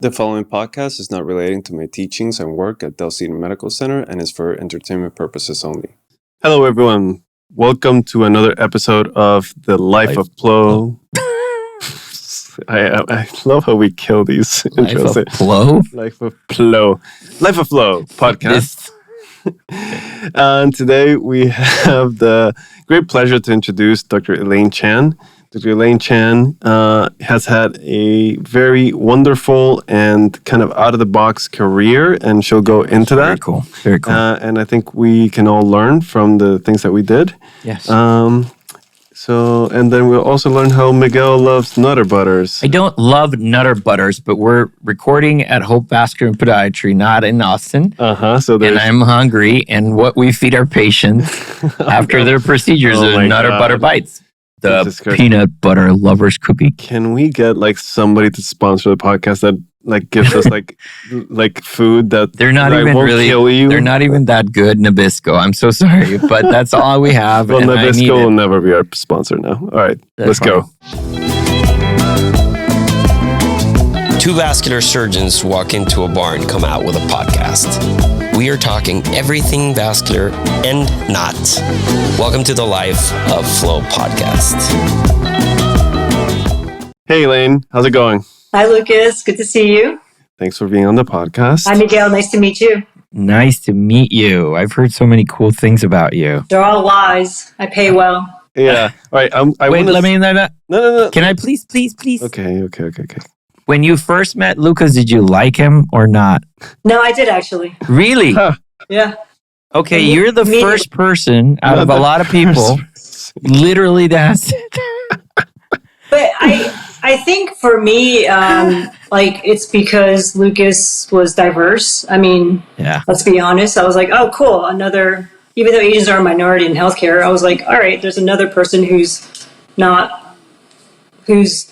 The following podcast is not relating to my teachings and work at Del Cedar Medical Center and is for entertainment purposes only. Hello, everyone. Welcome to another episode of The Life of Flo. I love how we kill these intros. Life of Flo? Life of Flo. Life of Flo podcast. And today we have the great pleasure to introduce Dr. Elaine Chan. Dr. Elaine Chan has had a very wonderful and kind of out-of-the-box career, and she'll go into that. Very cool. Very cool. And I think we can all learn from the things that we did. Yes. And then we'll also learn how Miguel loves Nutter Butters. I don't love Nutter Butters, but we're recording at Hope Vascular and Podiatry, not in Austin. And I'm hungry, and what we feed our patients after their procedures is Nutter Butter Bites. The peanut butter lover's cookie. Can we get somebody to sponsor the podcast that gives us like food that they're not even won't really kill you? They're not even that good. Nabisco. I'm so sorry, but that's all we have. Well, Nabisco will never be our sponsor now. All right, let's go. Two vascular surgeons walk into a bar and come out with a podcast. We are talking everything vascular and not. Welcome to the Life of Flo podcast. Hey, Elaine. How's it going? Hi, Lucas. Good to see you. Thanks for being on the podcast. Hi, Miguel. Nice to meet you. Nice to meet you. I've heard so many cool things about you. They're all lies. I pay well. Yeah. All right. No. Can I please? Okay. When you first met Lucas, did you like him or not? No, I did actually. Really? Huh. Yeah. Okay, you're the first person out of a lot of people literally to ask. But I think for me, it's because Lucas was diverse. I mean, let's be honest. I was like, oh, cool. Even though Asians are a minority in healthcare, I was like, all right, there's another person who's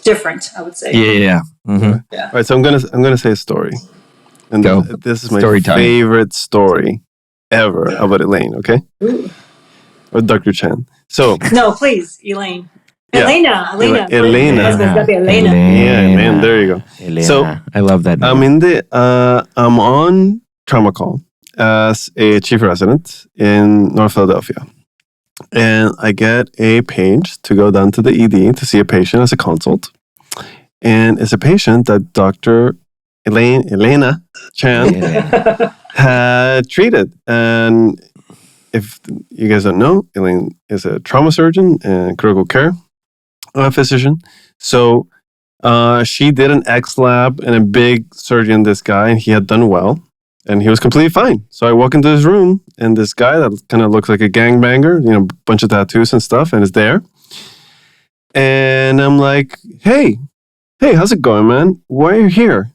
different, I would say. Yeah. Mm-hmm. Yeah. All right, so I'm gonna say a story, and this is my favorite story ever about Elaine. Okay, or Dr. Chan. So no, please, Elaine. Yeah. Elena. Elena. Yeah, man. There you go. Elena. So I love that name. I'm on trauma call as a chief resident in North Philadelphia. And I get a page to go down to the ED to see a patient as a consult. And it's a patient that Dr. Elena Chan had treated. And if you guys don't know, Elaine is a trauma surgeon and critical care physician. So she did an X-lab and a big surgery on this guy, and he had done well. And he was completely fine. So I walk into his room, and this guy that kind of looks like a gangbanger, bunch of tattoos and stuff, and is there. And I'm like, hey, how's it going, man? Why are you here?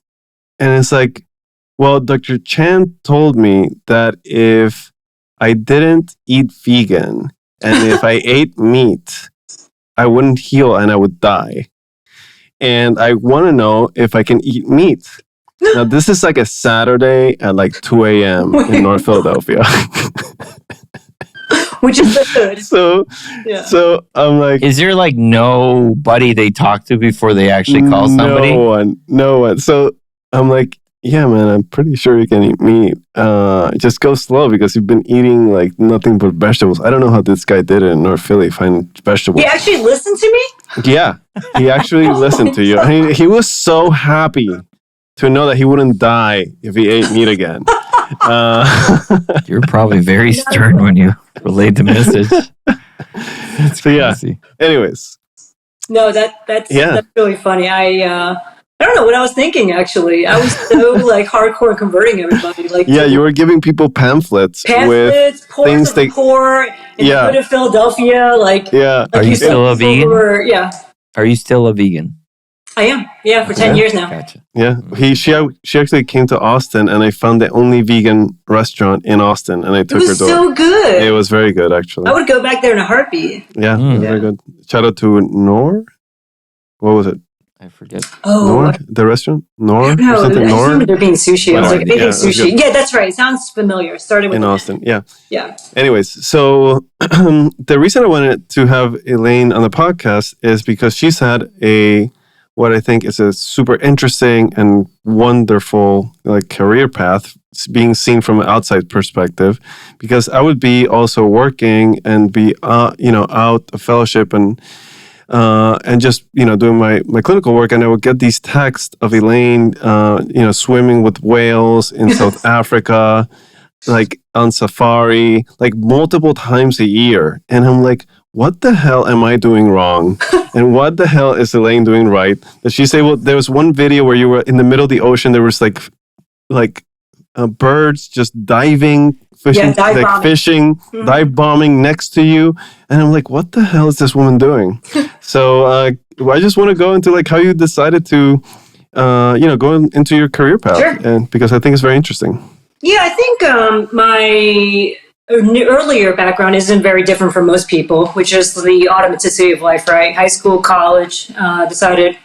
And it's like, well, Dr. Chan told me that if I didn't eat vegan and if I ate meat, I wouldn't heal and I would die. And I want to know if I can eat meat. Now, this is like a Saturday at 2 a.m. in North Philadelphia. Which is good. So I'm like... Is there nobody they talk to before they actually call somebody? No one. So I'm like, yeah, man, I'm pretty sure you can eat meat. Just go slow because you've been eating nothing but vegetables. I don't know how this guy did it in North Philly, find vegetables. He actually listened to me? Yeah, he actually listened to you. I mean, he was so happy to know that he wouldn't die if he ate meat again. You're probably very stern when you relay the message. That's crazy. Anyways. No, that's really funny. I don't know what I was thinking, actually. I was so hardcore converting everybody. You were giving people pamphlets with poor things they poor in the hood of Philadelphia. Are you still a vegan? Yeah. Are you still a vegan? I am. Yeah, for 10 years now. Gotcha. Yeah. She actually came to Austin, and I found the only vegan restaurant in Austin, and I took her to it. It was so good. It was very good, actually. I would go back there in a heartbeat. Yeah, it was very good. Shout out to Nor. What was it? I forget. Oh, Nor? The restaurant? Nor? No, I remember there being sushi. I was like, yeah, sushi. Yeah, that's right. It sounds familiar. Started with in Austin. Yeah. Yeah. Anyways, so the reason I wanted to have Elaine on the podcast is because she's had a what I think is a super interesting and wonderful like career path being seen from an outside perspective, because I would be also working and be out of fellowship and just doing my clinical work, and I would get these texts of Elaine swimming with whales in South Africa, like on safari, like multiple times a year, and I'm like, what the hell am I doing wrong? And what the hell is Elaine doing right? That she say, well, there was one video where you were in the middle of the ocean. There was like birds just diving, fishing, dive bombing next to you. And I'm like, what the hell is this woman doing? So I just want to go into like how you decided to, go into your career path. Sure. And because I think it's very interesting. Yeah, I think my earlier background isn't very different from most people, which is the automaticity of life, right? High school, college, decided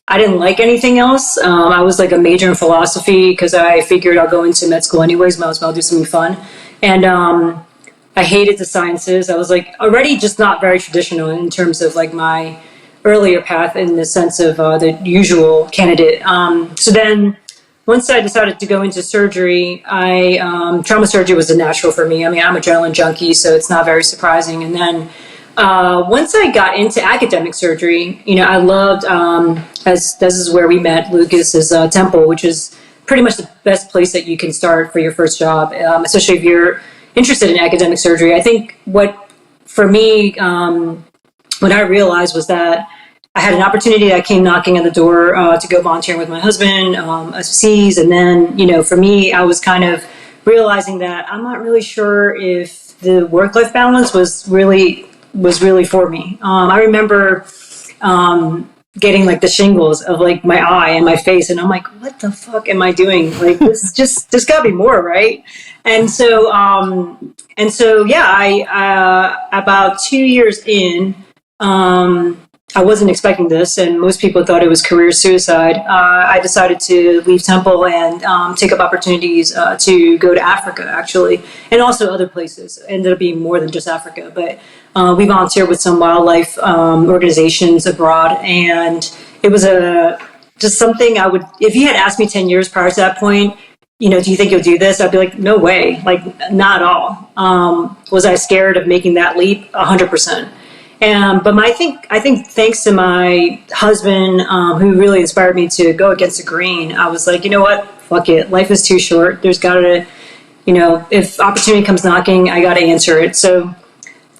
I didn't like anything else. I was like a major in philosophy because I figured I'll go into med school anyways, might as well do something fun. And I hated the sciences. I was like already just not very traditional in terms of like my earlier path in the sense of the usual candidate. So then once I decided to go into surgery, trauma surgery was a natural for me. I mean, I'm an adrenaline junkie, so it's not very surprising. And then once I got into academic surgery, I loved, as this is where we met, Lucas's Temple, which is pretty much the best place that you can start for your first job, especially if you're interested in academic surgery. I think what, for me, what I realized was that I had an opportunity that came knocking on the door to go volunteering with my husband overseas. And then, for me, I was kind of realizing that I'm not really sure if the work-life balance was really for me. I remember getting like the shingles of like my eye and my face, and I'm like, what the fuck am I doing? Like this gotta be more, right? And so yeah, I about 2 years in, I wasn't expecting this, and most people thought it was career suicide. I decided to leave Temple and take up opportunities to go to Africa, actually, and also other places. It ended up being more than just Africa, but we volunteered with some wildlife organizations abroad, and it was just something I would, if you had asked me 10 years prior to that point, do you think you'll do this? I'd be like, no way, like not at all. Was I scared of making that leap? 100%. But I think thanks to my husband, who really inspired me to go against the grain, I was like, you know what? Fuck it. Life is too short. There's gotta, if opportunity comes knocking, I gotta answer it. So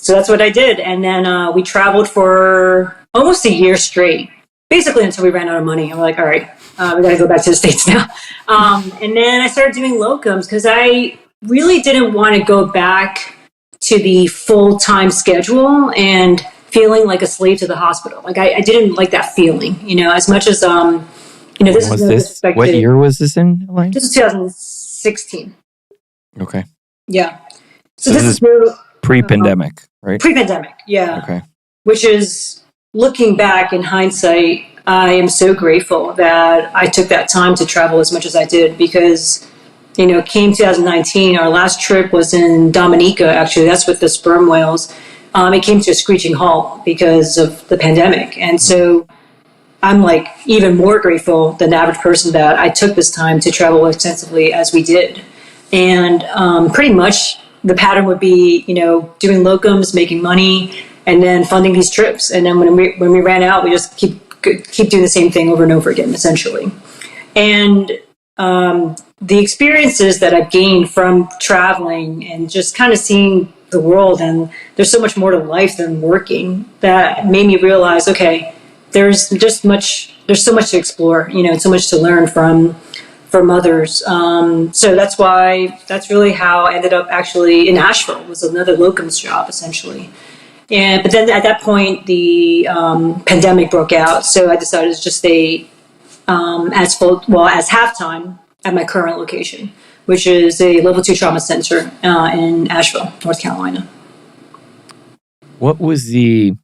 that's what I did. And then we traveled for almost a year straight, basically until we ran out of money. I'm like, all right, we gotta go back to the States now. And then I started doing locums because I really didn't want to go back to the full-time schedule and feeling like a slave to the hospital. Like I didn't like that feeling, as much as, this is what year was this in, Elaine? This is 2016. Okay. Yeah. So this is pre-pandemic, right? Pre-pandemic, yeah. Okay. Which is, looking back in hindsight, I am so grateful that I took that time to travel as much as I did, because came 2019, our last trip was in Dominica, actually. That's with the sperm whales. It came to a screeching halt because of the pandemic. And so I'm like even more grateful than the average person that I took this time to travel extensively as we did. And pretty much the pattern would be, doing locums, making money, and then funding these trips. And then when we ran out, we just keep doing the same thing over and over again, essentially. And the experiences that I've gained from traveling and just kind of seeing the world, and there's so much more to life than working, that made me realize, okay, there's so much to explore, and so much to learn from others. So that's really how I ended up actually in Asheville. It was another locums job, essentially. But then at that point, the pandemic broke out, so I decided to just stay as half-time at my current location, which is a level 2 trauma center in Asheville, North Carolina. What was if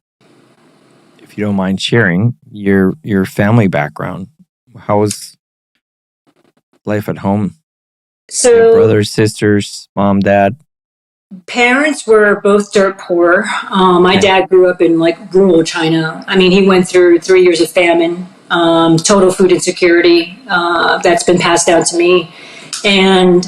you don't mind sharing, your family background? How was life at home? So, brothers, sisters, mom, dad? Parents were both dirt poor. My dad grew up in like rural China. I mean, he went through 3 years of famine. total food insecurity that's been passed down to me. And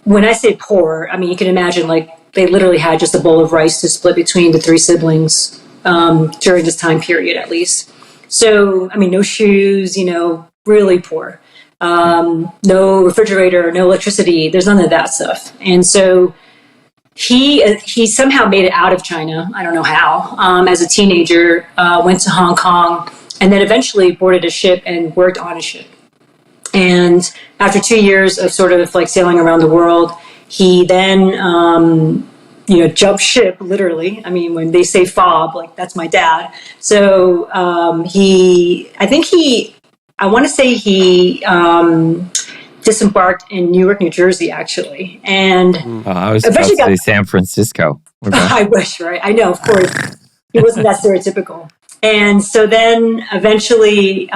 when I say poor, I mean, you can imagine like they literally had just a bowl of rice to split between the 3 siblings during this time period, at least. So, I mean, no shoes, really poor. No refrigerator, no electricity. There's none of that stuff. And so he somehow made it out of China. I don't know how. As a teenager, went to Hong Kong, and then eventually boarded a ship and worked on a ship. And after 2 years of sort of like sailing around the world, he then, jumped ship, literally. I mean, when they say fob, like that's my dad. So I want to say he disembarked in Newark, New Jersey, actually. And I was about to say San Francisco. Okay. I wish, right? I know, of course. He wasn't that stereotypical. And so then eventually,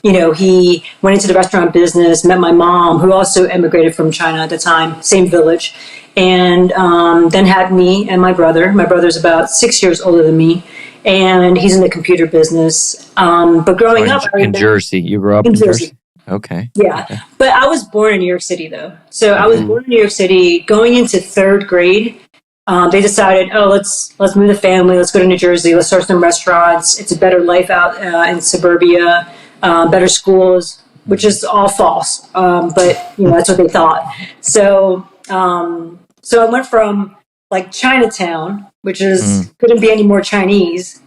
he went into the restaurant business, met my mom, who also immigrated from China at the time, same village, and then had me and my brother. My brother's about 6 years older than me, and he's in the computer business. But growing up... In Jersey. You grew up in Jersey? Okay. Yeah. Okay. But I was born in New York City, though. So I was born in New York City. Going into 3rd grade, they decided, let's move the family. Let's go to New Jersey. Let's start some restaurants. It's a better life out in suburbia. Better schools, which is all false. But that's what they thought. So I went from like Chinatown, which is couldn't be any more Chinese.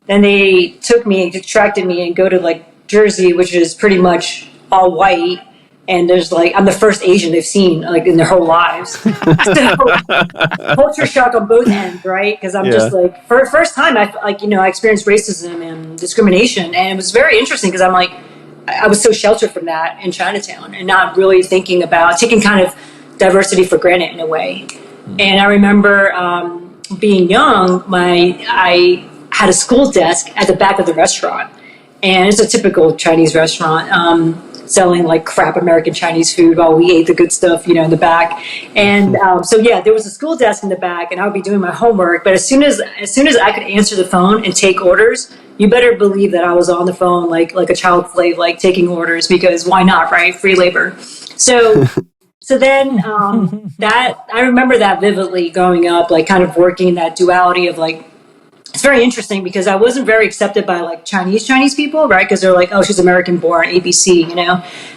Then they took me and extracted me and go to like Jersey, which is pretty much all white. And there's like, I'm the first Asian they've seen like in their whole lives. So culture shock on both ends, right? Because I'm just like, for the first time, I experienced racism and discrimination. And it was very interesting because I'm like, I was so sheltered from that in Chinatown and not really thinking about taking kind of diversity for granted in a way. And I remember being young, I had a school desk at the back of the restaurant. And it's a typical Chinese restaurant, selling like crap American Chinese food while we ate the good stuff, in the back. And there was a school desk in the back, and I would be doing my homework. But as soon as I could answer the phone and take orders, you better believe that I was on the phone like a child slave, like taking orders, because why not, right? Free labor. So then that I remember that vividly growing up, like kind of working in that duality of like. It's very interesting because I wasn't very accepted by like Chinese people, right? Because they're like, oh, she's American born, ABC,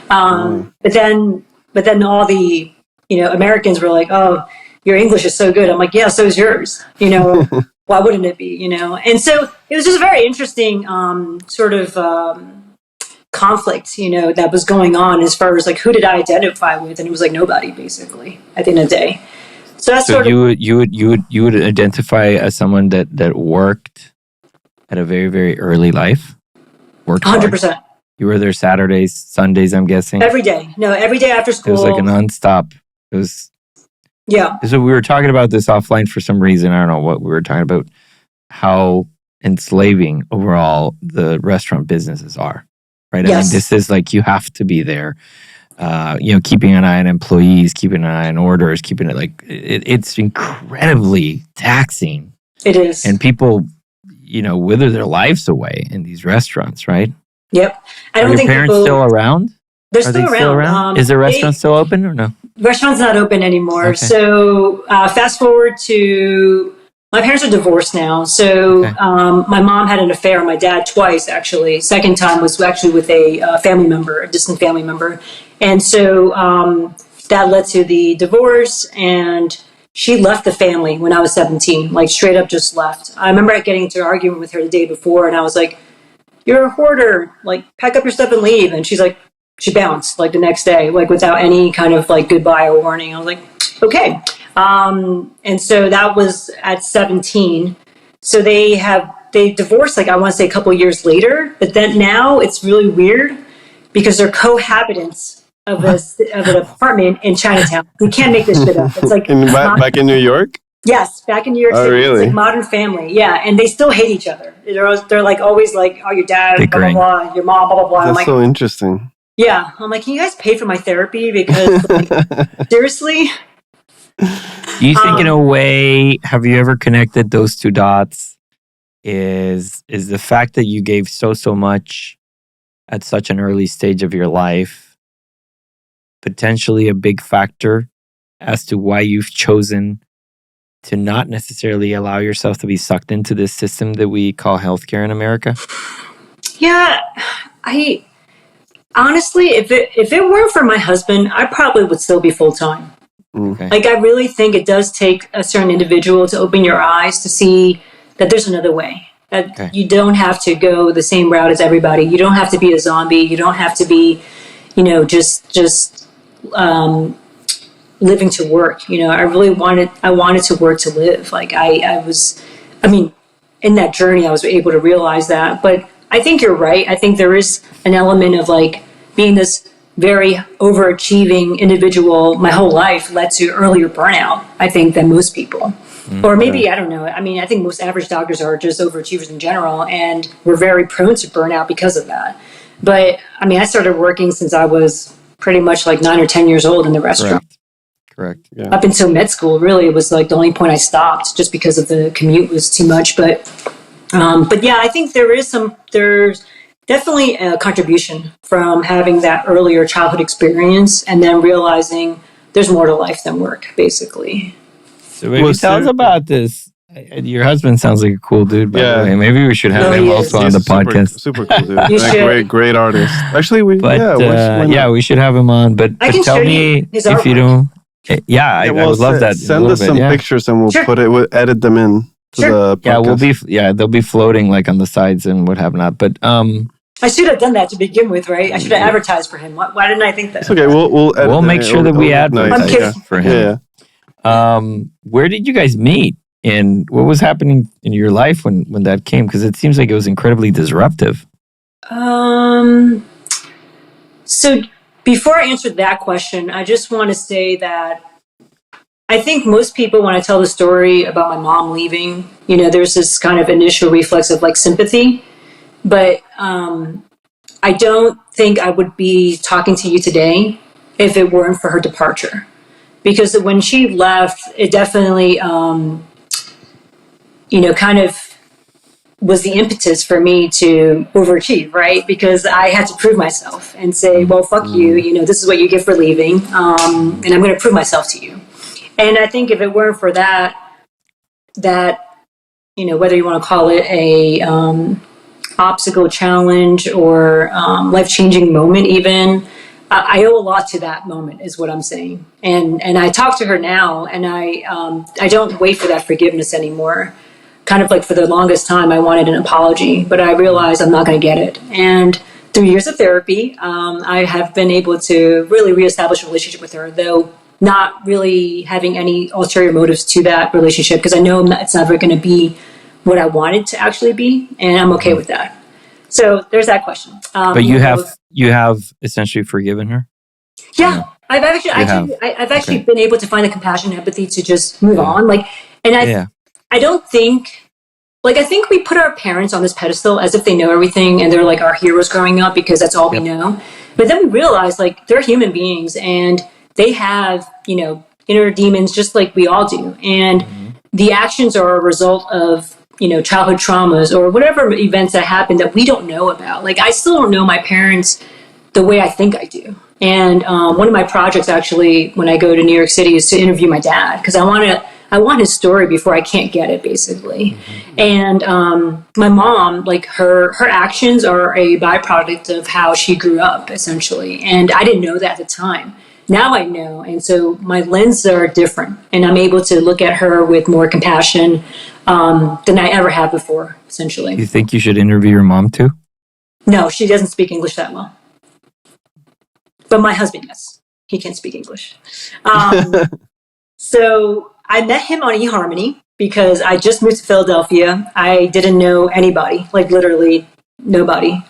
But then all the Americans were like, oh, your English is so good. I'm like, yeah, so is yours. Why wouldn't it be? And so it was just a very interesting sort of conflict, that was going on as far as like who did I identify with, and it was like nobody basically at the end of the day. So you would identify as someone that worked at a very, very early life? Worked 100%. You were there Saturdays, Sundays, I'm guessing? Every day. No, every day after school. It was like a nonstop. It was... Yeah. So we were talking about this offline for some reason. I don't know what we were talking about. How enslaving overall the restaurant businesses are, right? Yes. I mean, this is like you have to be there. Keeping an eye on employees, keeping an eye on orders, keeping it like it's incredibly taxing. It is. And people, wither their lives away in these restaurants, right? Yep. Are your parents still around? They're still around. Is the restaurant still open or no? Restaurant's not open anymore. Okay. So fast forward to my parents are divorced now. So my mom had an affair on my dad twice, actually. Second time was actually with a family member, a distant family member. And so that led to the divorce, and she left the family when I was 17, like straight up just left. I remember getting into an argument with her the day before, and I was like, you're a hoarder, like pack up your stuff and leave. And she's like, she bounced like the next day, like without any kind of like goodbye or warning. I was like, okay. And so that was at 17. So they divorced, like I want to say a couple years later, but then now it's really weird because they're cohabitants of an apartment in Chinatown. We can't make this shit up. It's like back in New York. Yes, back in New York City. Oh, really? It's like Modern Family. Yeah, and they still hate each other. They're like always like, oh, your dad, bickering. blah blah blah, your mom, blah blah blah. That's I'm like, so interesting. Yeah, I'm like, can you guys pay for my therapy? Because like, seriously. Do you think in a way, have you ever connected those two dots is the fact that you gave so much at such an early stage of your life potentially a big factor as to why you've chosen to not necessarily allow yourself to be sucked into this system that we call healthcare in America? Yeah, I honestly, if it weren't for my husband, I probably would still be full-time. Okay. Like, I really think it does take a certain individual to open your eyes to see that there's another way. That you don't have to go the same route as everybody. You don't have to be a zombie. You don't have to be, just living to work. I wanted to work to live. Like in that journey, I was able to realize that. But I think you're right. I think there is an element of like being this very overachieving individual my whole life led to earlier burnout, I think, than most people. Or maybe, I don't know. I mean, I think most average doctors are just overachievers in general, and we're very prone to burnout because of that. But I mean, I started working since I was pretty much like 9 or 10 years old in the restaurant. Correct. Yeah. Up until med school, really, it was like the only point I stopped just because of the commute was too much. But yeah, I think there's definitely a contribution from having that earlier childhood experience and then realizing there's more to life than work, basically. So maybe tell us about this. Your husband sounds like a cool dude, by the way. Maybe we should have him also on the podcast. Super cool dude. Great artist. Actually, we should have him on. But tell me if you don't. I would love that. Send us some pictures and we'll edit them in to the podcast. They'll be floating like on the sides and what have not. But I should have done that to begin with, right? I should have advertised for him. Why didn't I think that? It's okay. We'll make sure that we advertise for him. Yeah. Where did you guys meet? And what was happening in your life when that came? Because it seems like it was incredibly disruptive. So before I answer that question, I just want to say that I think most people, when I tell the story about my mom leaving, there's this kind of initial reflex of like sympathy. But I don't think I would be talking to you today if it weren't for her departure. Because when she left, it definitely, kind of was the impetus for me to overachieve, right? Because I had to prove myself and say, well, fuck you, this is what you get for leaving, and I'm going to prove myself to you. And I think if it weren't for that, whether you want to call it a obstacle challenge or life-changing moment even, I owe a lot to that moment is what I'm saying. And I talk to her now, and I don't wait for that forgiveness anymore. Kind of like for the longest time, I wanted an apology, but I realized I'm not going to get it. And through years of therapy, I have been able to really reestablish a relationship with her, though not really having any ulterior motives to that relationship, because I know it's never going to be what I wanted to actually be, and I'm okay with that. So there's that question. But you have essentially forgiven her? Yeah, I've actually been able to find the compassion and empathy to just move on. I don't think, I think we put our parents on this pedestal as if they know everything and they're like our heroes growing up because that's all we know. But then we realize they're human beings and they have, inner demons just like we all do. And the actions are a result of, childhood traumas or whatever events that happen that we don't know about. I still don't know my parents the way I think I do. And one of my projects actually, when I go to New York City, is to interview my dad because I want his story before I can't get it, basically. And my mom, her actions are a byproduct of how she grew up, essentially. And I didn't know that at the time. Now I know. And so my lenses are different. And I'm able to look at her with more compassion than I ever have before, essentially. You think you should interview your mom too? No, she doesn't speak English that well. But my husband, yes. He can speak English. So I met him on eHarmony because I just moved to Philadelphia. I didn't know anybody, literally nobody.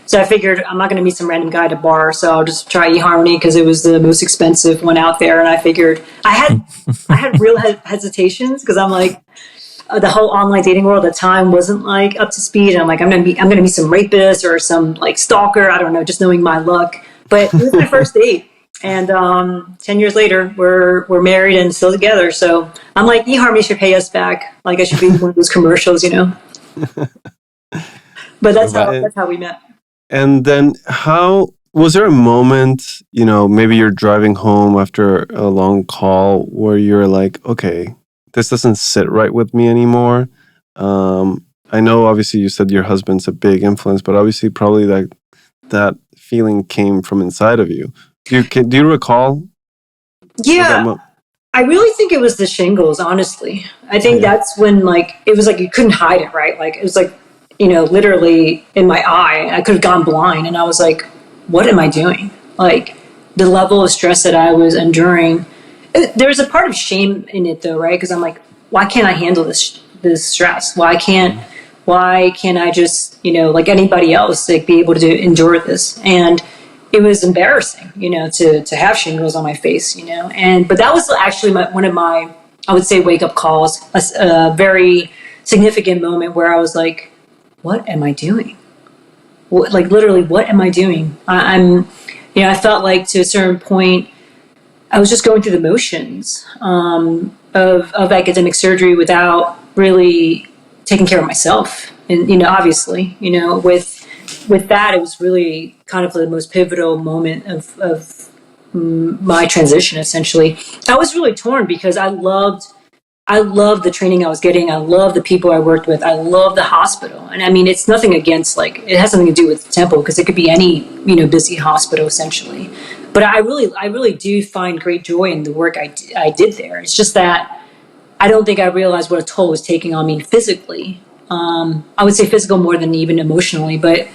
So I figured I'm not going to meet some random guy at a bar, so I'll just try eHarmony because it was the most expensive one out there. And I figured I had real hesitations because I'm the whole online dating world at the time wasn't up to speed. And I'm going to meet some rapist or some stalker. I don't know, just knowing my luck. But it was my first date. And 10 years later, we're married and still together. So I'm eHarmony should pay us back. I should be one of those commercials, But that's how we met. And then was there a moment, maybe you're driving home after a long call where you're like, okay, this doesn't sit right with me anymore? I know obviously you said your husband's a big influence, but obviously probably that feeling came from inside of you. Do you recall? Yeah. I really think it was the shingles, honestly. I think that's when, it was like you couldn't hide it, right? Like, it was like, literally in my eye. I could have gone blind. And I was like, what am I doing? Like, the level of stress that I was enduring. There's a part of shame in it, though, right? Because I'm like, why can't I handle this stress? Why can't I just, like anybody else, like, be able to endure this? And it was embarrassing, to have shingles on my face, but that was actually one of my, I would say, wake up calls, a very significant moment where I was like, what am I doing? Like, literally, what am I doing? I felt like to a certain point, I was just going through the motions of academic surgery without really taking care of myself. And, obviously, with that, it was really kind of the most pivotal moment of my transition, essentially. I was really torn because I loved the training I was getting. I loved the people I worked with. I loved the hospital. And I mean, it's nothing against, it has something to do with Temple, because it could be any, busy hospital, essentially. But I really do find great joy in the work I did there. It's just that I don't think I realized what a toll was taking on me physically. I would say physical more than even emotionally, but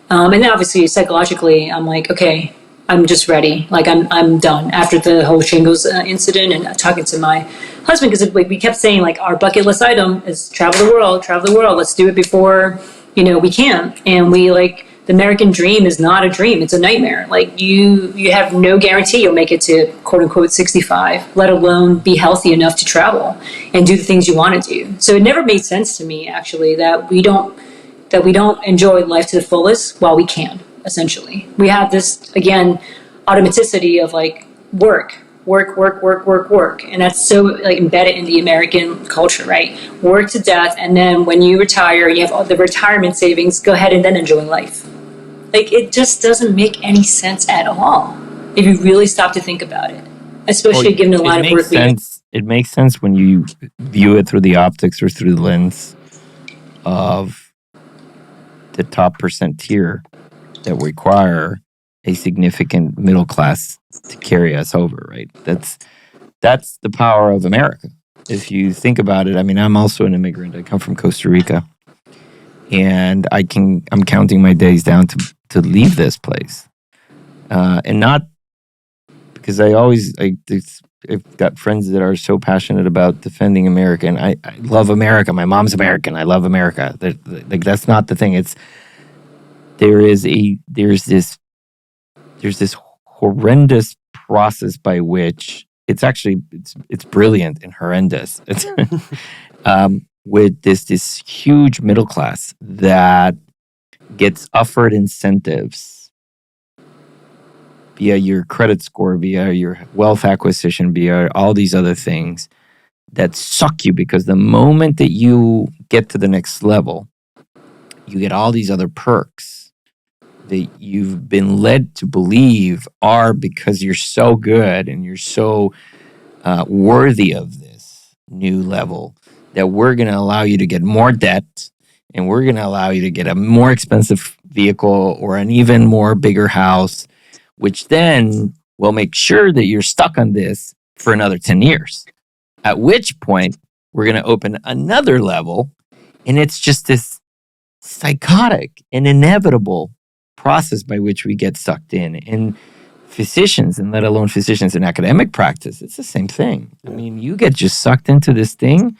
and then obviously psychologically, I'm like, okay, I'm just ready. Like, I'm done after the whole shingles incident. And talking to my husband, because we kept saying, like, our bucket list item is travel the world. Let's do it before we can. And we, like, the American dream is not a dream; it's a nightmare. Like, you have no guarantee you'll make it to quote unquote 65, let alone be healthy enough to travel and do the things you want to do. So it never made sense to me, actually, that we don't enjoy life to the fullest while we can. Essentially, we have this, again, automaticity of, like, work, and that's so, like, embedded in the American culture, right? Work to death, and then when you retire, you have all the retirement savings. Go ahead and then enjoy life. Like, it just doesn't make any sense at all if you really stop to think about it, especially given the line of work. It makes sense when you view it through the optics or through the lens of the top percent tier that require a significant middle class to carry us over, right? That's the power of America. If you think about it, I mean, I'm also an immigrant. I come from Costa Rica, and I'm counting my days down to leave this place, and not because I've got friends that are so passionate about defending America, and I love America. My mom's American. I love America. Like, that's not the thing. It's there's this horrendous process by which it's brilliant and horrendous. It's with this huge middle class that gets offered incentives via your credit score, via your wealth acquisition, via all these other things that suck you, because the moment that you get to the next level, you get all these other perks that you've been led to believe are because you're so good and you're so worthy of this new level, that we're going to allow you to get more debt, and we're going to allow you to get a more expensive vehicle or an even more bigger house, which then will make sure that you're stuck on this for another 10 years. At which point, we're going to open another level, and it's just this psychotic and inevitable process by which we get sucked in. And physicians, and let alone physicians in academic practice, it's the same thing. I mean, you get just sucked into this thing,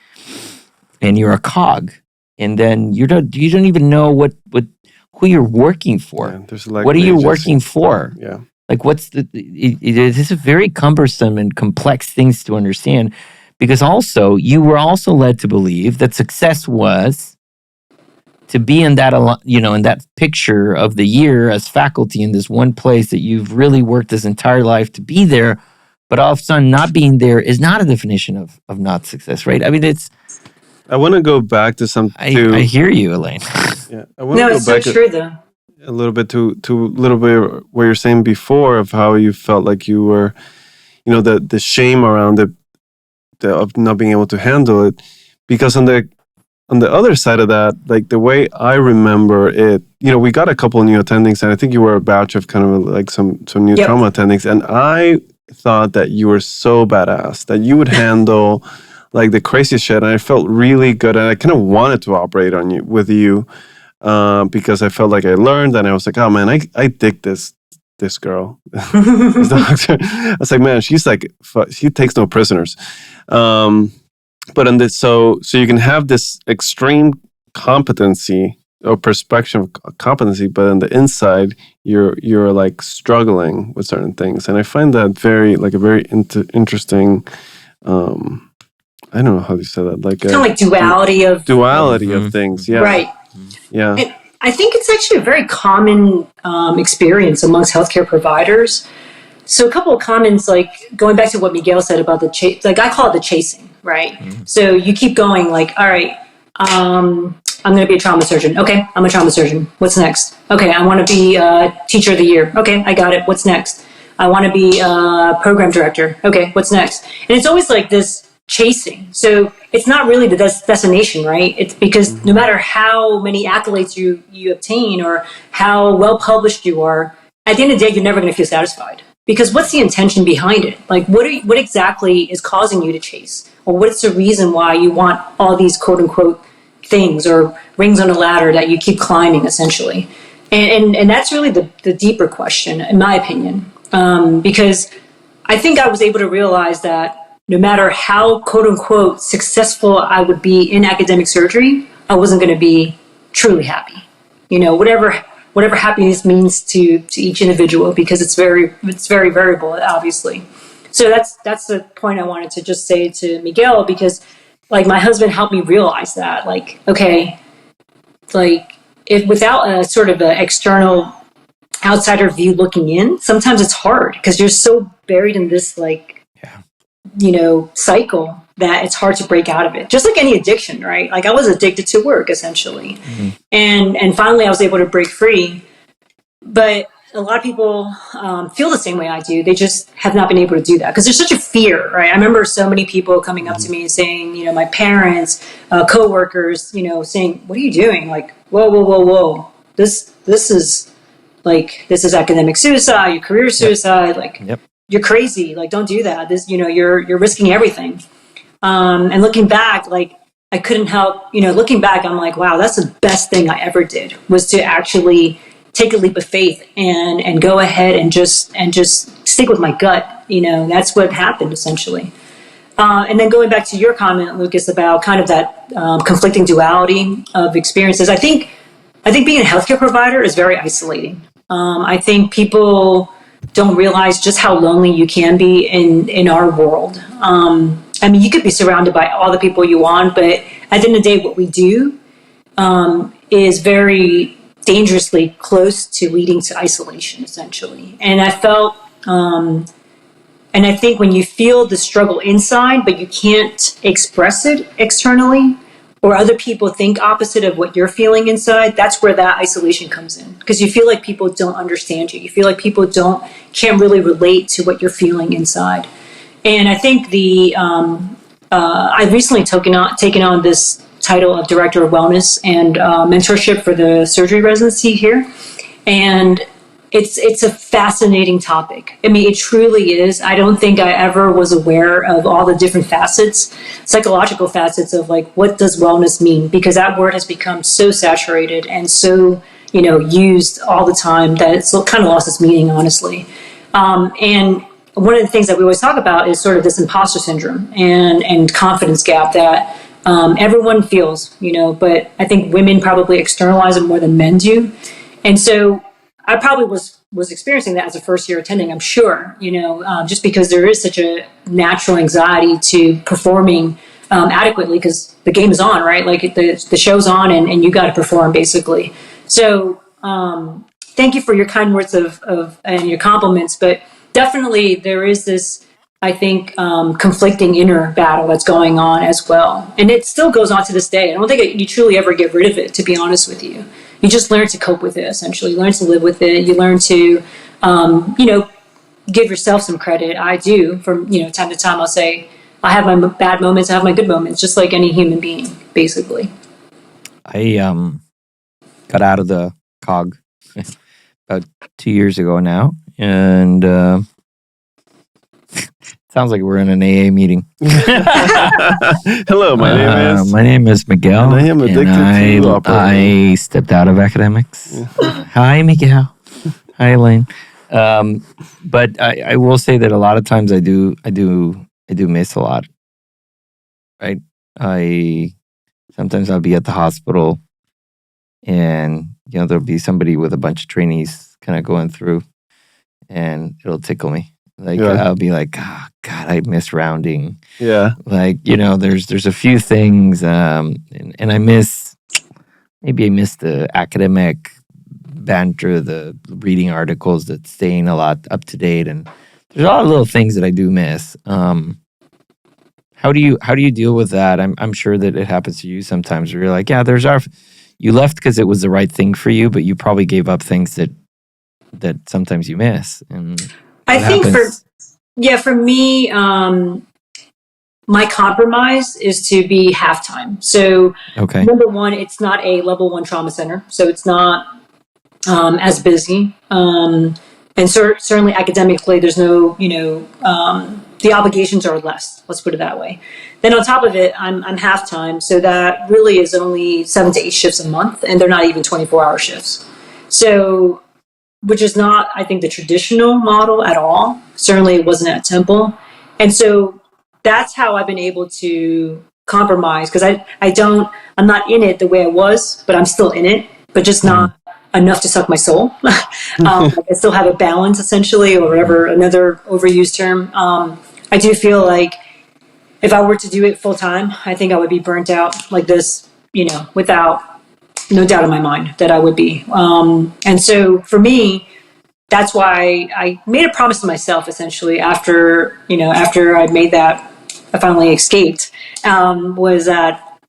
and you're a cog, and then you don't even know who you're working for. Yeah, what are you working for? Yeah, like, what's this is very cumbersome and complex things to understand, because also you were also led to believe that success was to be in that, in that picture of the year as faculty in this one place that you've really worked this entire life to be there, but all of a sudden not being there is not a definition of not success, right? I mean, I want to go back to some. I hear you, Elaine. Yeah, I want to go it's back so true, though. A little bit to a little bit what you're saying before of how you felt like you were, the shame around it, of not being able to handle it, because on the other side of that, like the way I remember it, we got a couple of new attendings, and I think you were a batch of kind of like some new trauma attendings, and I thought that you were so badass that you would handle like the craziest shit, and I felt really good, and I kind of wanted to operate with you because I felt like I learned, and I was like, oh man, I dig this girl. This doctor. I was like, man, she's like, she takes no prisoners. But on this, so you can have this extreme competency or perspective of competency, but on the inside, you're like struggling with certain things, and I find that very interesting. I don't know how you say that. Like kind of like duality of things. Yeah. Right. Yeah. And I think it's actually a very common experience amongst healthcare providers. So a couple of comments, like going back to what Miguel said about the chase, like I call it the chasing, right? Mm-hmm. So you keep going like, all right, I'm going to be a trauma surgeon. Okay, I'm a trauma surgeon. What's next? Okay, I want to be teacher of the year. Okay, I got it. What's next? I want to be program director. Okay, what's next? And it's always like this chasing. So it's not really the destination, right? It's because no matter how many accolades you obtain or how well published you are, at the end of the day, you're never going to feel satisfied. Because what's the intention behind it? Like, what exactly is causing you to chase? Or what's the reason why you want all these quote unquote things or rings on a ladder that you keep climbing, essentially? And that's really the deeper question, in my opinion. Because I think I was able to realize that no matter how quote unquote successful I would be in academic surgery, I wasn't going to be truly happy. Whatever happiness means to each individual, because it's very variable, obviously. So that's the point I wanted to just say to Miguel, because like my husband helped me realize that, like, okay, like if without a sort of an external outsider view looking in, sometimes it's hard because you're so buried in this cycle that it's hard to break out of it. Just like any addiction, right? Like I was addicted to work essentially. Mm-hmm. And finally I was able to break free. But a lot of people feel the same way I do. They just have not been able to do that because there's such a fear, right? I remember so many people coming up to me and saying, my parents, coworkers, saying, what are you doing? Like, whoa. This is academic suicide, your career suicide. Like, You're crazy. Like, don't do that. This, you're risking everything. And looking back, like, I couldn't help, looking back, I'm like, wow, that's the best thing I ever did, was to actually take a leap of faith and go ahead and just stick with my gut. That's what happened essentially. And then going back to your comment, Lucas, about kind of that conflicting duality of experiences, I think being a healthcare provider is very isolating. I think people don't realize just how lonely you can be in our world. You could be surrounded by all the people you want, but at the end of the day, what we do is very dangerously close to leading to isolation, essentially. And I felt, and I think when you feel the struggle inside, but you can't express it externally, or other people think opposite of what you're feeling inside, that's where that isolation comes in. Because you feel like people don't understand you. You feel like people can't really relate to what you're feeling inside. And I think I've recently taken on this title of Director of Wellness and mentorship for the surgery residency here. And it's a fascinating topic. It truly is. I don't think I ever was aware of all the different facets, psychological facets of like, what does wellness mean? Because that word has become so saturated and so, used all the time that it's kind of lost its meaning, honestly. And one of the things that we always talk about is sort of this imposter syndrome and confidence gap that everyone feels, but I think women probably externalize it more than men do. And so I probably was experiencing that as a first year attending, I'm sure, just because there is such a natural anxiety to performing adequately because the game is on, right? Like the show's on and you got to perform basically. So thank you for your kind words of and your compliments, but definitely there is this I think, conflicting inner battle that's going on as well. And it still goes on to this day. I don't think you truly ever get rid of it, to be honest with you. You just learn to cope with it, essentially. You learn to live with it. You learn to, give yourself some credit. I do. From, time to time, I'll say, I have my bad moments, I have my good moments, just like any human being, basically. I got out of the COG about 2 years ago now. And sounds like we're in an AA meeting. Hello, my name is Miguel. And I am addicted to I stepped out of academics. Hi, Miguel. Hi, Elaine. But I will say that a lot of times I do miss a lot. Right? Sometimes I'll be at the hospital, and there'll be somebody with a bunch of trainees kind of going through, and it'll tickle me. Like I'll be like, oh, God, I miss rounding. Yeah. Like, there's a few things, and I miss the academic banter, the reading articles, that staying a lot up to date, and there's a lot of little things that I do miss. How do you deal with that? I'm sure that it happens to you sometimes where you're like, yeah, you left because it was the right thing for you, but you probably gave up things that sometimes you miss. And I think for me, my compromise is to be halftime. So number one, it's not a level 1 trauma center, so it's not as busy. And certainly academically, there's no, the obligations are less. Let's put it that way. Then on top of it, I'm halftime, so that really is only 7 to 8 shifts a month, and they're not even 24-hour shifts. So, which is not, I think, the traditional model at all. Certainly, it wasn't at Temple, and so that's how I've been able to compromise, because I'm not in it the way I was, but I'm still in it, but just not enough to suck my soul. I still have a balance, essentially, or whatever, another overused term. I do feel like if I were to do it full time, I think I would be burnt out like this, without no doubt in my mind that I would be. And so for me, that's why I made a promise to myself, essentially, after I made that, I finally escaped, was that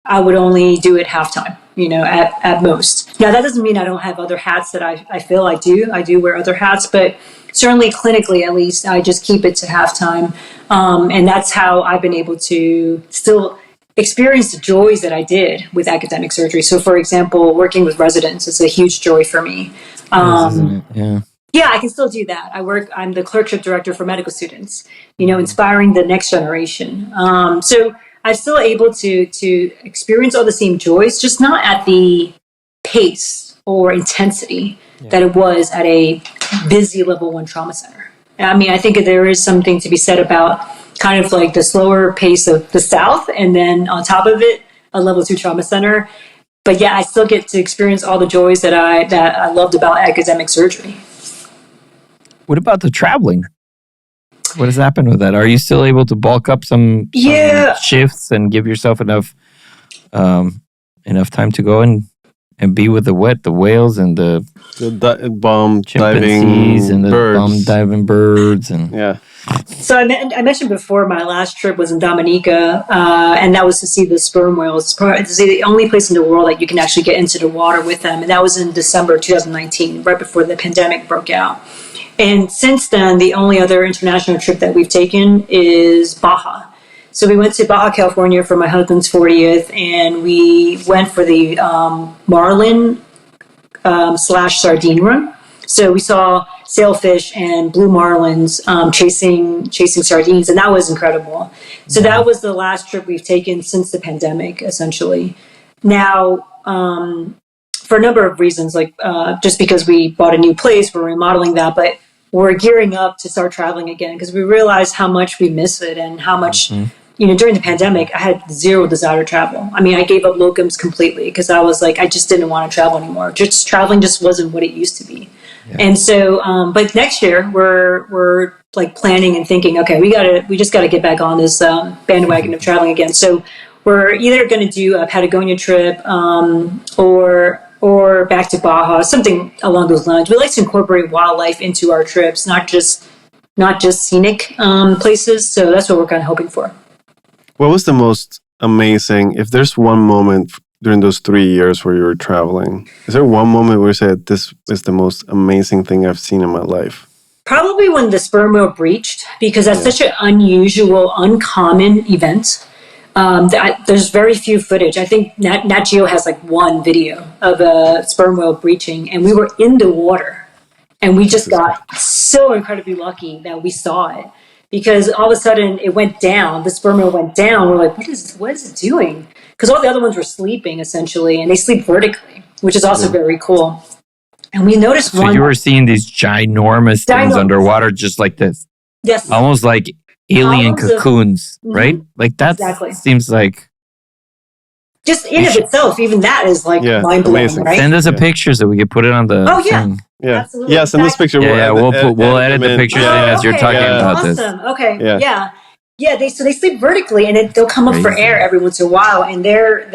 I would only do it halftime, at most. Now, that doesn't mean I don't have other hats that I feel I do. I do wear other hats, but certainly clinically, at least, I just keep it to halftime. And that's how I've been able to still experience the joys that I did with academic surgery. So, for example, working with residents is a huge joy for me. Isn't it? Yeah. Yeah, I can still do that. I'm the clerkship director for medical students, inspiring the next generation. So I'm still able to experience all the same joys, just not at the pace or intensity that it was at a busy level 1 trauma center. I mean, I think there is something to be said about kind of like the slower pace of the South, and then on top of it, a level 2 trauma center. But yeah, I still get to experience all the joys that I loved about academic surgery. What about the traveling? What has happened with that? Are you still able to bulk up some shifts and give yourself enough time to go and be with the whales and the bomb chimpanzees diving and the birds. bomb diving birds and So I mentioned before, my last trip was in Dominica, and that was to see the sperm whales. To see the only place in the world that you can actually get into the water with them, and that was in December 2019, right before the pandemic broke out. And since then, the only other international trip that we've taken is Baja. So we went to Baja, California for my husband's 40th, and we went for the marlin / sardine run. So we saw sailfish and blue marlins chasing sardines, and that was incredible. So that was the last trip we've taken since the pandemic, essentially. Now, for a number of reasons, like just because we bought a new place, we're remodeling that, but we're gearing up to start traveling again because we realized how much we miss it and how much, during the pandemic, I had zero desire to travel. I mean, I gave up locums completely because I was like, I just didn't want to travel anymore. Just traveling just wasn't what it used to be. Yeah. And so, but next year we're like planning and thinking, okay, we just got to get back on this bandwagon of traveling again. So we're either going to do a Patagonia trip or back to Baja, something along those lines. We like to incorporate wildlife into our trips, not just not just scenic places. So that's what we're kind of hoping for. What was the most amazing, if there's one moment during those 3 years where you were traveling, is there one moment where you said, this is the most amazing thing I've seen in my life? Probably when the sperm whale breached, because that's such an unusual, uncommon event. There's very few footage. I think Nat Geo has like one video of a sperm whale breaching, and we were in the water. And we just got so incredibly lucky that we saw it, because all of a sudden it went down. The sperm whale went down. We're like, what is it doing? Because all the other ones were sleeping essentially, and they sleep vertically, which is also very cool. And we noticed one. So you were seeing these ginormous things underwater, just like this. Yes. Almost like alien cocoons, right? Like that seems like. Just in of itself, even that is like mind-blowing, right? Send us a picture so we can put it on the thing. Yeah, absolutely. Yeah, send this picture. We'll edit the picture as you're talking about this. Awesome. Okay. Yeah. They sleep vertically, and they'll come up for air every once in a while, and they're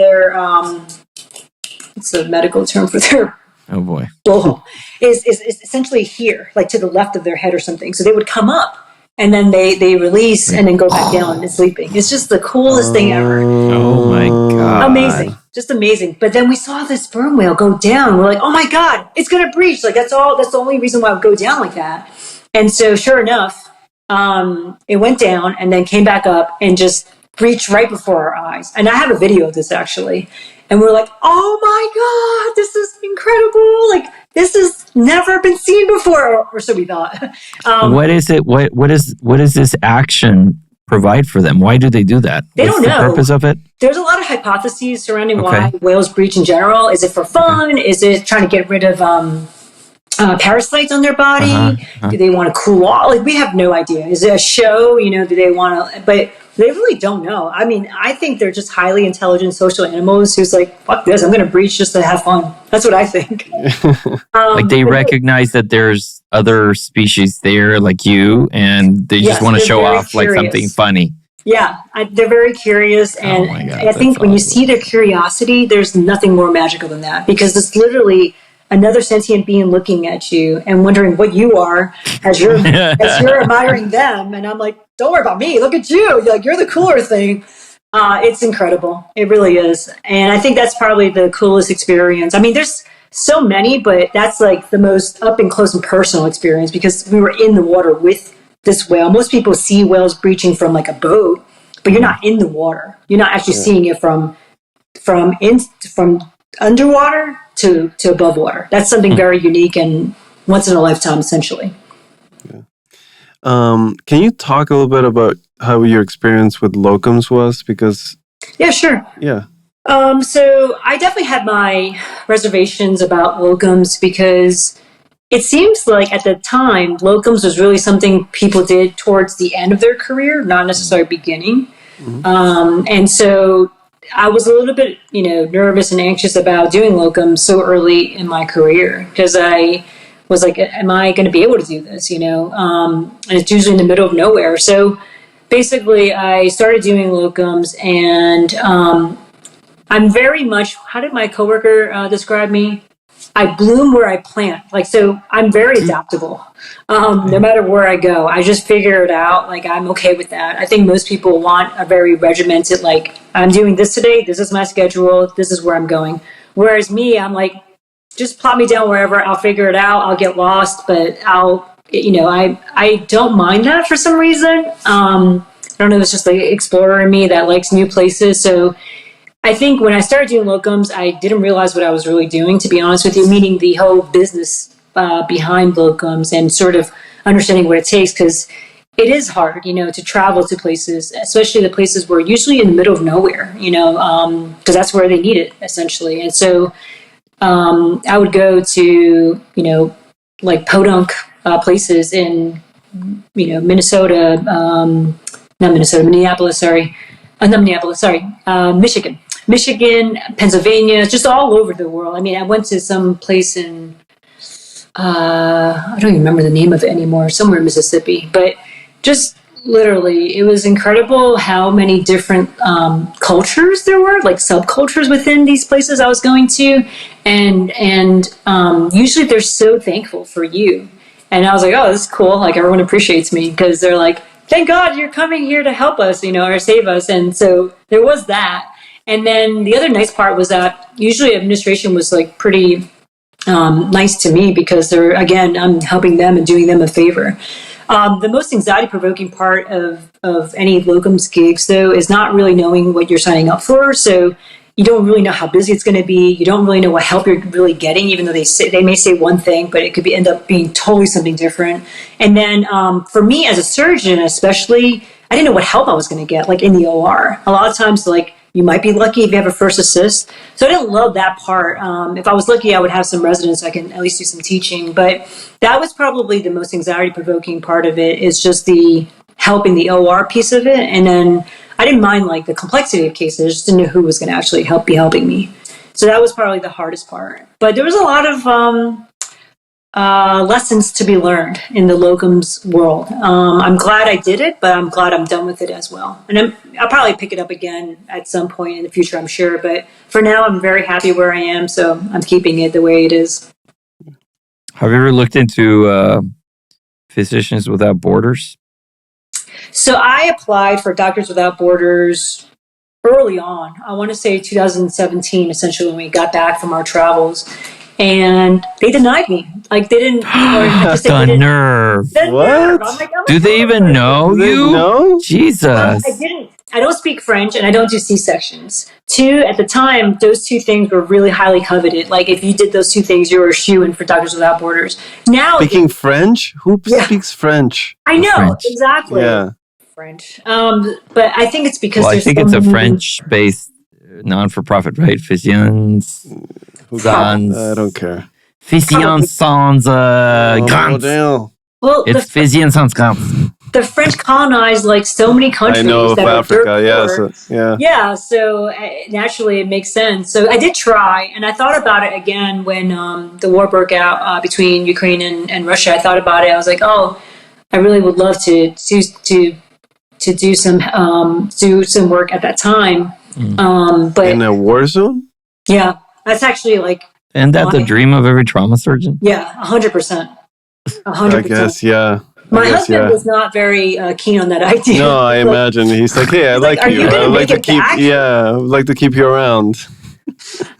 it's a medical term for their blowhole is essentially here, like to the left of their head or something. So they would come up. And then they release and then go back down and sleeping. It's just the coolest thing ever. Oh my God. Amazing. Just amazing. But then we saw this sperm whale go down. We're like, oh my God, it's going to breach. Like that's the only reason why it would go down like that. And so sure enough, it went down and then came back up and just breached right before our eyes. And I have a video of this actually. And we're like, oh my God, this is incredible. Like this has never been seen before, or so we thought. What is it? What does this action provide for them? Why do they do that? They don't know. What's the purpose of it? There's a lot of hypotheses surrounding why whales breach in general. Is it for fun? Is it trying to get rid of parasites on their body? Do they want to cool off? Like we have no idea. Is it a show? Do they want to? But they really don't know. I mean, I think they're just highly intelligent social animals who's like, fuck this, I'm going to breach just to have fun. That's what I think. Like they recognize that there's other species there like you, and they just want to show off curious. Like something funny. Yeah, they're very curious. And I think when you see their curiosity, there's nothing more magical than that, because it's literally another sentient being looking at you and wondering what you are as you're admiring them. And I'm like, don't worry about me. Look at you. You're the cooler thing. It's incredible. It really is. And I think that's probably the coolest experience. I mean, there's so many, but that's like the most up and close and personal experience, because we were in the water with this whale. Most people see whales breaching from like a boat, but you're not in the water. You're not actually seeing it from underwater to above water. That's something very unique and once in a lifetime, essentially. Yeah. Can you talk a little bit about how your experience with locums was? Because sure. Yeah. So I definitely had my reservations about locums, because it seems like at the time locums was really something people did towards the end of their career, not necessarily beginning. Mm-hmm. And so I was a little bit, nervous and anxious about doing locums so early in my career, because I was like, am I going to be able to do this? And it's usually in the middle of nowhere. So basically I started doing locums, and I'm very much, how did my coworker describe me? I bloom where I plant. So I'm very adaptable. No matter where I go, I just figure it out. I'm okay with that. I think most people want a very regimented, I'm doing this today. This is my schedule. This is where I'm going. Whereas me, I'm like, just plop me down wherever. I'll figure it out. I'll get lost, but I don't mind that for some reason. I don't know. It's just the explorer in me that likes new places. So I think when I started doing locums, I didn't realize what I was really doing, to be honest with you, meaning the whole business behind locums and sort of understanding what it takes, because it is hard, to travel to places, especially the places where usually in the middle of nowhere, because that's where they need it, essentially. And so I would go to, podunk places in, Minnesota, Michigan, Pennsylvania, just all over the world. I mean, I went to some place in, I don't even remember the name of it anymore, somewhere in Mississippi, but just literally, it was incredible how many different cultures there were, subcultures within these places I was going to. And usually they're so thankful for you And I was like, oh, this is cool. Like, everyone appreciates me because they're like, thank God you're coming here to help us, or save us. And so there was that. And then the other nice part was that usually administration was like pretty nice to me because I'm helping them and doing them a favor. The most anxiety-provoking part of any locums gigs, though, is not really knowing what you're signing up for. So you don't really know how busy it's going to be. You don't really know what help you're really getting, even though they may say one thing, but it could end up being totally something different. And then for me as a surgeon, especially, I didn't know what help I was going to get, like in the OR. A lot of times, like, you might be lucky if you have a first assist. So I didn't love that part. If I was lucky, I would have some residents. I can at least do some teaching. But that was probably the most anxiety-provoking part of it, is just the help in the OR piece of it. And then I didn't mind like the complexity of cases. I just didn't know who was going to actually be helping me. So that was probably the hardest part. But there was a lot of lessons to be learned in the locums world. I'm glad I did it, but I'm glad I'm done with it as well. And I'll probably pick it up again at some point in the future, I'm sure. But for now, I'm very happy where I am, so I'm keeping it the way it is. Have you ever looked into Physicians Without Borders? So I applied for Doctors Without Borders early on. I want to say 2017, essentially, when we got back from our travels. And they denied me. Like, they didn't. The nerve. What? I'm like, do they even know you? No. Jesus. I didn't. I don't speak French, and I don't do C-sections. At the time, those two things were really highly coveted. Like, if you did those two things, you were a shoo-in for Doctors Without Borders. Now, speaking French? Who speaks French? I know, French. exactly. Yeah. French. But I think it's because I think it's a French-based non-for-profit, right? Physicians. I don't care. Physicians sans grants. Well, it's Physicians sans grants. The French colonized like so many countries. I know of Africa, yeah. Yeah, so naturally it makes sense. So I did try, and I thought about it again when the war broke out between Ukraine and Russia. I thought about it. I was like, oh, I really would love to do some work at that time. But in a war zone? Yeah, that's actually like. Isn't that the dream of every trauma surgeon? Yeah, 100%. 100%. I guess, yeah. My husband was not very keen on that idea. No, I imagine. He's like, hey, I like you. I would like to keep you around.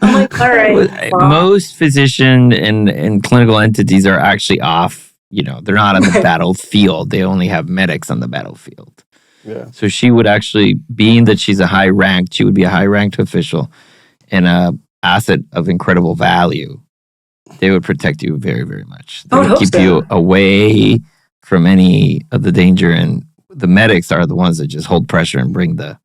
I'm like, all right. Most physician and clinical entities are actually off. They're not on the battlefield. They only have medics on the battlefield. Yeah. So she would actually, being that she's a high-ranked, she would be a high-ranked official and an asset of incredible value. They would protect you very, very much. They would keep you away from any of the danger, and the medics are the ones that just hold pressure and bring the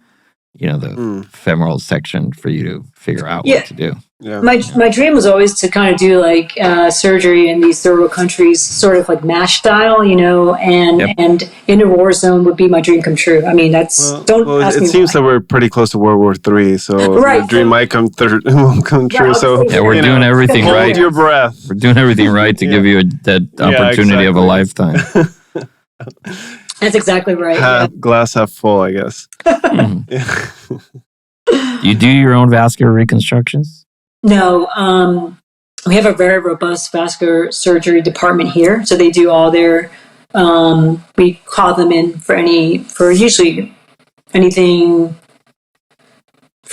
femoral section for you to figure out what to do. Yeah. My dream was always to kind of do like surgery in these third world countries, sort of like MASH style, and in a war zone would be my dream come true. I mean, that's ask me. It seems that we're pretty close to World War III, so the dream might come true. So we're doing everything right. Hold your breath. We're doing everything right to give you that opportunity of a lifetime. That's exactly right. Glass half full, I guess. You do your own vascular reconstructions? No, we have a very robust vascular surgery department here, so they do all their. We call them in for usually anything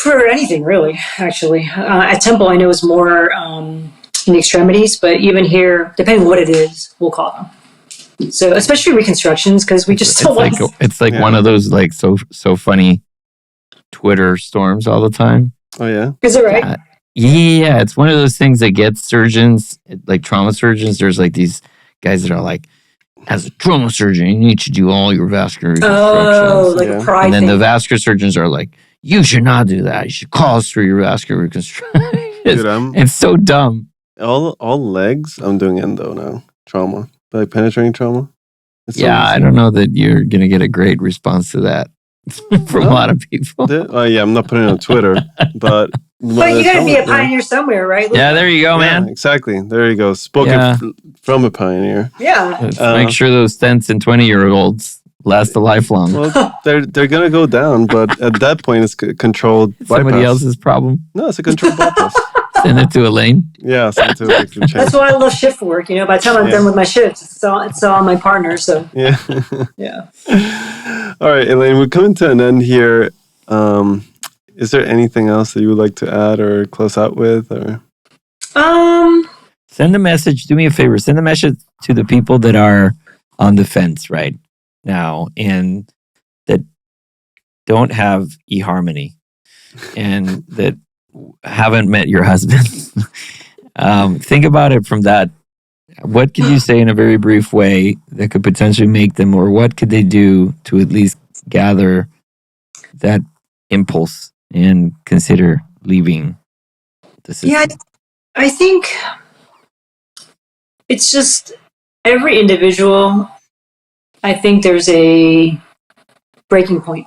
really. Actually, at Temple, I know it's more in the extremities, but even here, depending on what it is, we'll call them. So, especially reconstructions, because we just don't want. It's like one of those like so funny Twitter storms all the time. Oh yeah, is it right? Yeah, it's one of those things that gets surgeons, like trauma surgeons. There's like these guys that are like, as a trauma surgeon, you need to do all your vascular reconstructions. Oh, like a pride And then thing. the vascular surgeons are like, you should not do that. You should call us for your vascular reconstruction. It's so dumb. All legs. I'm doing endo now. Trauma, like penetrating trauma. I don't know that you're gonna get a great response to that from a lot of people. I'm not putting it on Twitter, but you gotta be a pioneer somewhere, right? Yeah, there you go, man. Exactly. There you go. Spoken from a pioneer. Yeah. Let's make sure those stents in 20-year-olds last a lifelong. Well, they're gonna go down, but at that point, it's controlled bypass. Somebody else's problem. No, it's a controlled bypass. Send it to Elaine. Yeah, send it to Elaine. That's why I love shift work. By the time I'm done with my shift, it's all my partner. So yeah. All right, Elaine, we're coming to an end here. Is there anything else that you would like to add or close out with, or? Send a message. Do me a favor. Send a message to the people that are on the fence right now and that don't have eHarmony and that haven't met your husband. Think about it from that. What could you say in a very brief way that could potentially make them, or what could they do to at least gather that impulse and consider leaving the system? Yeah, I think it's just every individual. I think there's a breaking point.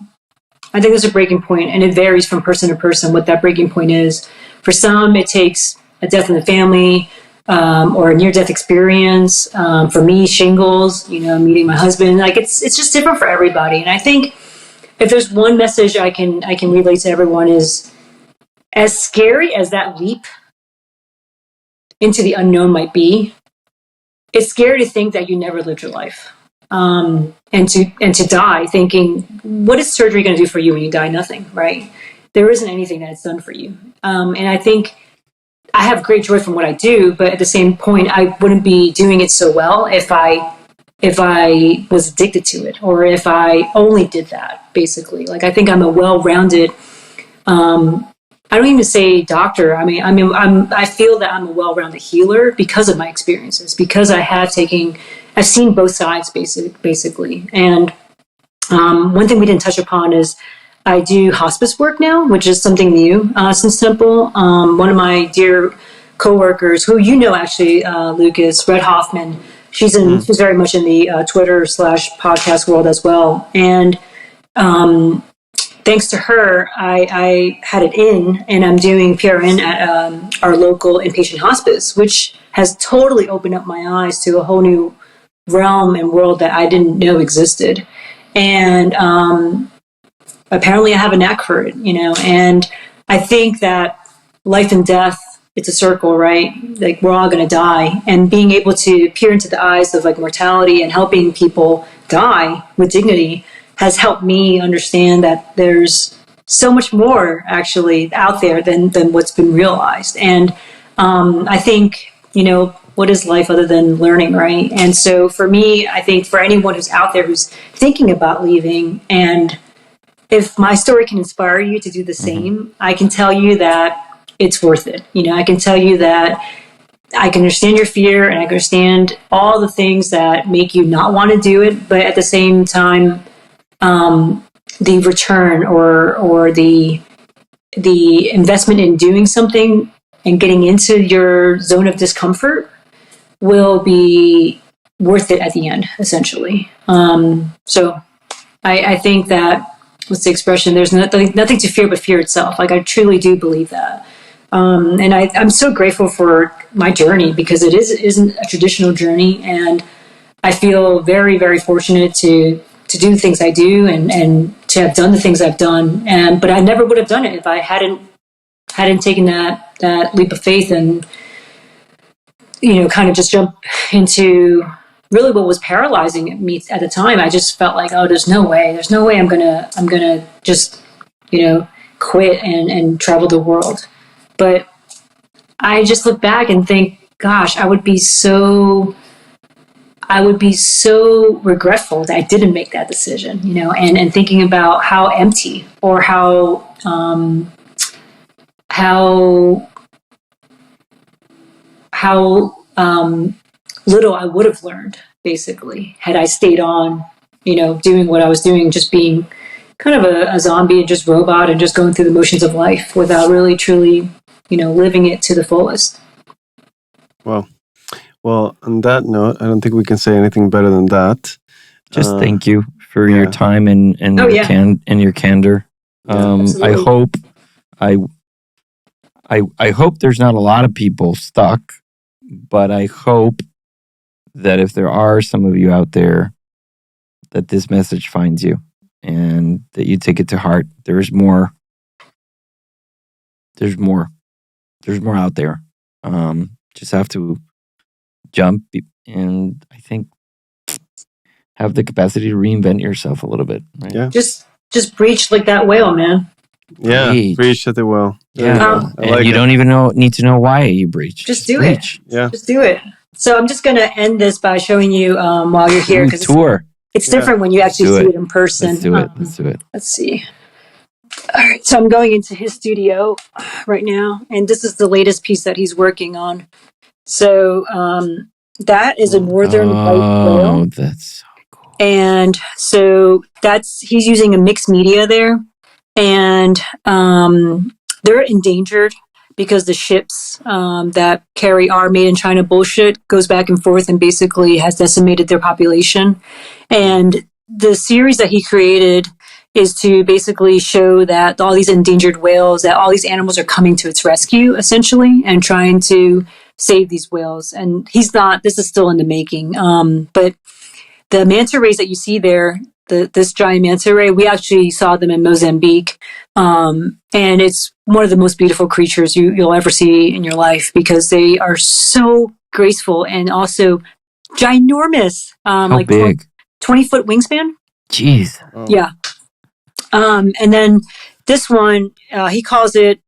And it varies from person to person what that breaking point is. For some, it takes a death in the family or a near-death experience. For me, shingles. Meeting my husband. Like it's just different for everybody. And I think if there's one message I can relay to everyone is, as scary as that leap into the unknown might be, it's scary to think that you never lived your life. And to die thinking, what is surgery going to do for you when you die? Nothing, right? There isn't anything that it's done for you. And I think I have great joy from what I do, but at the same point, I wouldn't be doing it so well if I was addicted to it, or if I only did that, basically. Like, I think I'm a well-rounded, I don't even say doctor. I feel that I'm a well-rounded healer because of my experiences, because I've seen both sides, basically. And one thing we didn't touch upon is I do hospice work now, which is something new since Temple. One of my dear coworkers, who actually, Lucas, Red Hoffman, she's very much in the Twitter/podcast world as well. And thanks to her, I had it in, and I'm doing PRN at our local inpatient hospice, which has totally opened up my eyes to a whole new realm and world that I didn't know existed. And apparently I have a knack for it, and I think that life and death, it's a circle, right? Like, we're all going to die, and being able to peer into the eyes of like mortality and helping people die with dignity has helped me understand that there's so much more actually out there than what's been realized. And I think, what is life other than learning, right? And so for me, I think for anyone who's out there who's thinking about leaving, and if my story can inspire you to do the same, I can tell you that it's worth it. I can tell you that I can understand your fear, and I can understand all the things that make you not want to do it. But at the same time, the return or the investment in doing something and getting into your zone of discomfort will be worth it at the end, essentially. So I think that, what's the expression? There's nothing to fear but fear itself. Like, I truly do believe that. And I'm so grateful for my journey, because it isn't a traditional journey. And I feel very, very fortunate to do the things I do and to have done the things I've done. But I never would have done it if I hadn't taken that leap of faith and, kind of just jump into really what was paralyzing me at the time. I just felt like, oh, there's no way I'm gonna just, quit and travel the world. But I just look back and think, gosh, I would be so regretful that I didn't make that decision, and thinking about how empty or how little I would have learned, basically, had I stayed on, doing what I was doing, just being kind of a zombie and just robot and just going through the motions of life without really, truly, living it to the fullest. Wow. Well, on that note, I don't think we can say anything better than that. Just thank you for your time and your candor. I hope there's not a lot of people stuck, but I hope that if there are some of you out there, that this message finds you and that you take it to heart. There's more. there's more out there. Just have to jump and I think have the capacity to reinvent yourself a little bit. Right? Yeah. Just breach like that whale, man. Yeah, breach at the whale. Yeah, and you don't even need to know why you breach. Just do it. Yeah, just do it. So I'm just gonna end this by showing you while you're here because tour. It's different when you actually see it in person. Let's do it. Let's do it. Let's see. All right, so I'm going into his studio right now, and this is the latest piece that he's working on. So that is a northern white whale. Oh, that's so cool. And so he's using a mixed media there, and they're endangered because the ships that carry our made in China bullshit goes back and forth and basically has decimated their population. And the series that he created is to basically show that all these endangered whales, that all these animals are coming to its rescue, essentially, and trying to save these whales. And this is still in the making. But the manta rays that you see there, this giant manta ray, we actually saw them in Mozambique. And it's one of the most beautiful creatures you'll ever see in your life because they are so graceful and also ginormous. How big? 20-foot wingspan. Jeez. Oh. Yeah. And then this one, he calls it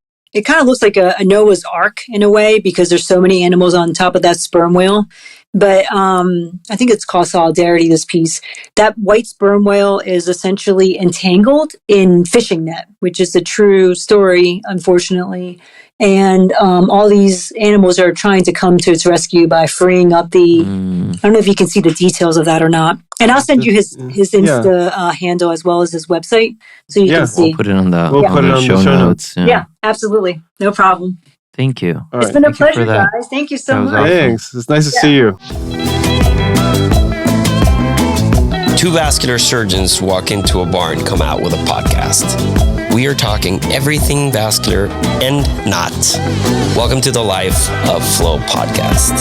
kind of looks like a Noah's Ark in a way because there's so many animals on top of that sperm whale. But I think it's called Solidarity, this piece. That white sperm whale is essentially entangled in fishing net, which is a true story, unfortunately. And all these animals are trying to come to its rescue by freeing up the... I don't know if you can see the details of that or not. And I'll send you his Insta handle as well as his website so you can see. We'll put it on the, show notes. Yeah, absolutely. No problem. Thank you. It's been a pleasure, guys. Thank you so much. Awesome. Thanks. It's nice to see you. Two vascular surgeons walk into a bar and come out with a podcast. We are talking everything vascular and not. Welcome to the Life of Flow podcast.